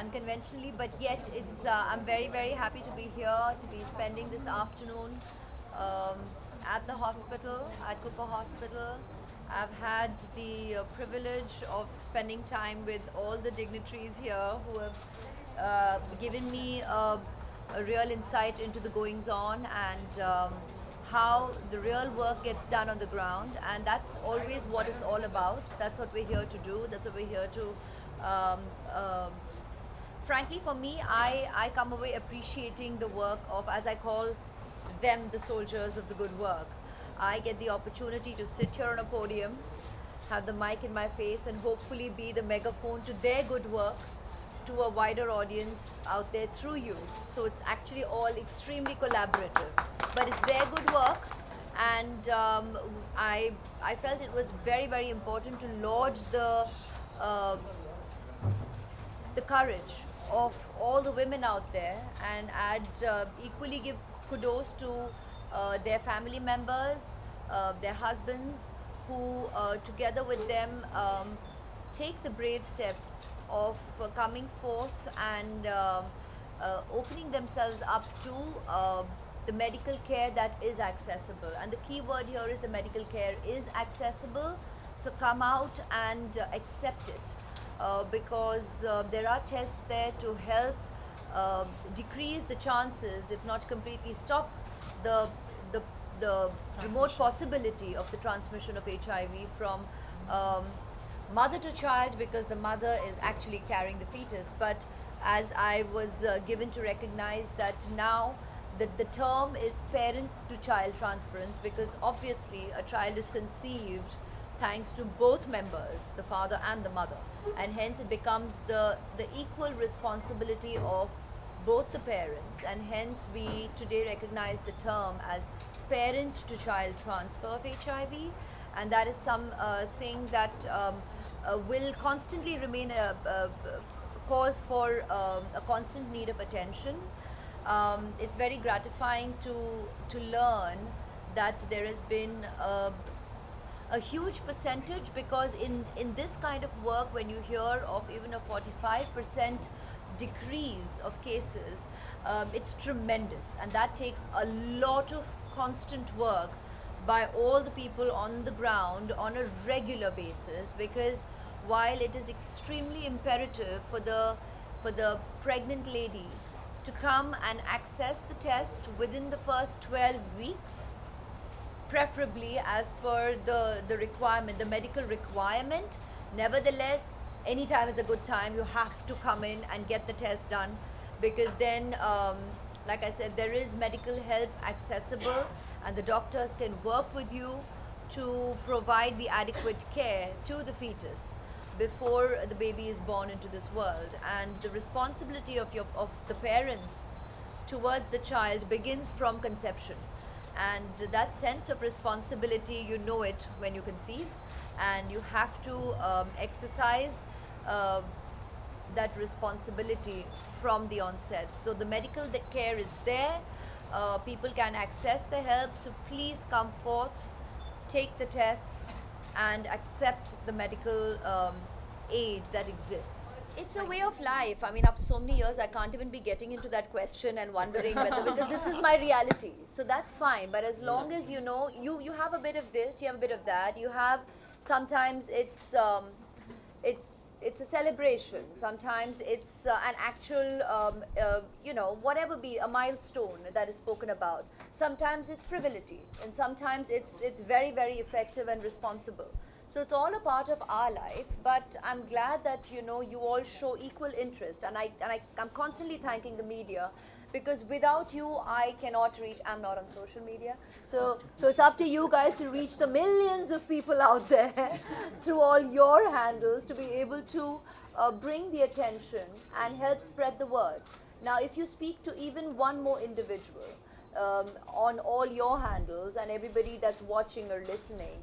unconventionally, but yet I'm very, very happy to be here, to be spending this afternoon um, at the hospital, at Cooper Hospital. I've had the privilege of spending time with all the dignitaries here who have given me a real insight into the goings on and how the real work gets done on the ground. And that's always what it's all about. That's what we're here to do. That's what we're here to. Frankly, for me, I come away appreciating the work of, as I call them, the soldiers of the good work. I get the opportunity to sit here on a podium, have the mic in my face, and hopefully be the megaphone to their good work to a wider audience out there through you. So it's actually all extremely collaborative, but it's their good work. And I felt it was very, very important to laud uh, the courage of all the women out there, and I'd equally give kudos to their family members, their husbands, who together with them take the brave step of coming forth and opening themselves up to the medical care that is accessible. And the key word here is the medical care is accessible. So come out and accept it, because there are tests there to help decrease the chances, if not completely stop the the, the remote possibility of the transmission of HIV from mother to child, because the mother is actually carrying the fetus. But as I was given to recognize that now the term is parent to child transference, because obviously a child is conceived thanks to both members, the father and the mother, and hence it becomes the equal responsibility of both the parents, and hence we today recognize the term as parent to child transfer of HIV. And that is some thing that will constantly remain a cause for a constant need of attention. It's very gratifying to learn that there has been a huge percentage, because in this kind of work, when you hear of even a 45% decrease of cases, it's tremendous, and that takes a lot of constant work by all the people on the ground on a regular basis. Because while it is extremely imperative for the pregnant lady to come and access the test within the first 12 weeks, preferably as per the requirement, the medical requirement, nevertheless, any time is a good time. You have to come in and get the test done, because then, like I said, there is medical help accessible, and the doctors can work with you to provide the adequate care to the fetus before the baby is born into this world. And the responsibility of the parents towards the child begins from conception. And that sense of responsibility, you know it when you conceive, and you have to exercise that responsibility from the onset. So the medical care is there, people can access the help, so please come forth, take the tests, and accept the medical aid that exists. It's a way of life. I mean, after so many years, I can't even be getting into that question and wondering whether, because this is my reality. So that's fine. But as long as you know, you have a bit of this, you have a bit of that. You have, sometimes it's a celebration. Sometimes it's an actual, whatever be a milestone that is spoken about. Sometimes it's frivolity, and sometimes it's very, very effective and responsible. So it's all a part of our life, but I'm glad that you all show equal interest, and I'm constantly thanking the media, because without you I cannot reach. I'm not on social media, so it's up to you guys to reach the millions of people out there through all your handles, to be able to bring the attention and help spread the word. Now, if you speak to even one more individual on all your handles and everybody that's watching or listening,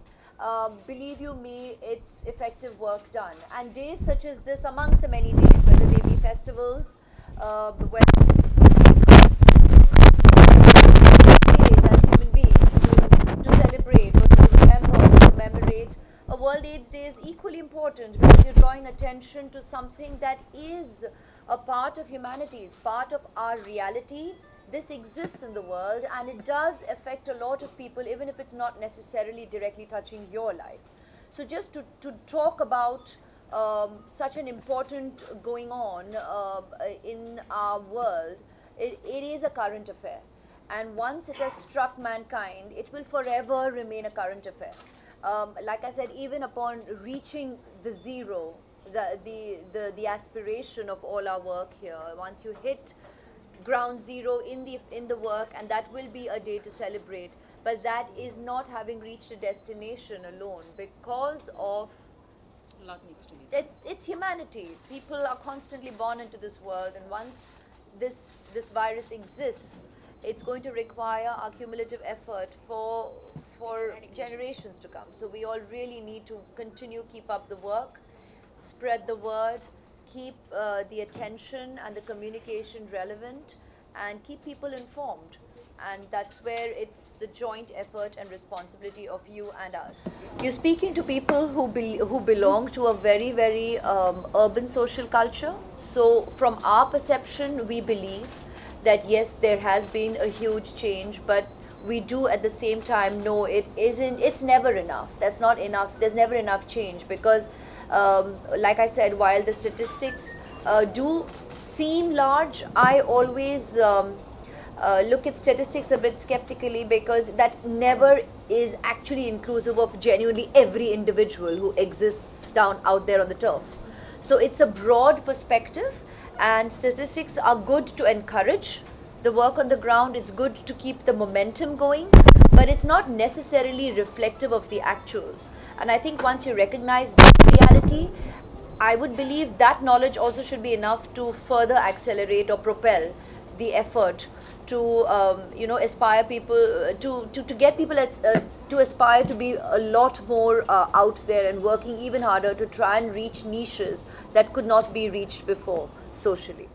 believe you me, it's effective work done. And days such as this, amongst the many days, whether they be festivals, whether as human beings to celebrate or to remember, to commemorate a World AIDS Day is equally important because you're drawing attention to something that is a part of humanity. It's part of our reality. This exists in the world and it does affect a lot of people, even if it's not necessarily directly touching your life. So just to talk about such an important going on in our world, it is a current affair. And once it has struck mankind, it will forever remain a current affair. Like I said, even upon reaching the zero, the aspiration of all our work here, once you hit ground zero in the work, and that will be a day to celebrate, but that is not having reached a destination alone because of A lot needs to be done. it's humanity. People are constantly born into this world, and once this virus exists, it's going to require our cumulative effort for generations to come. So we all really need to continue, keep up the work, spread the word, keep the attention and the communication relevant, and keep people informed. And that's where it's the joint effort and responsibility of you and us. You're speaking to people who belong to a very, very urban social culture. So from our perception, we believe that yes, there has been a huge change, but we do at the same time know it's never enough. That's not enough. There's never enough change because like I said, while the statistics do seem large, I always look at statistics a bit skeptically because that never is actually inclusive of genuinely every individual who exists down out there on the turf. So it's a broad perspective, and statistics are good to encourage the work on the ground. It's good to keep the momentum going, but it's not necessarily reflective of the actuals. And I think once you recognize that reality, I would believe that knowledge also should be enough to further accelerate or propel the effort to aspire people to get people to aspire to be a lot more out there and working even harder to try and reach niches that could not be reached before socially.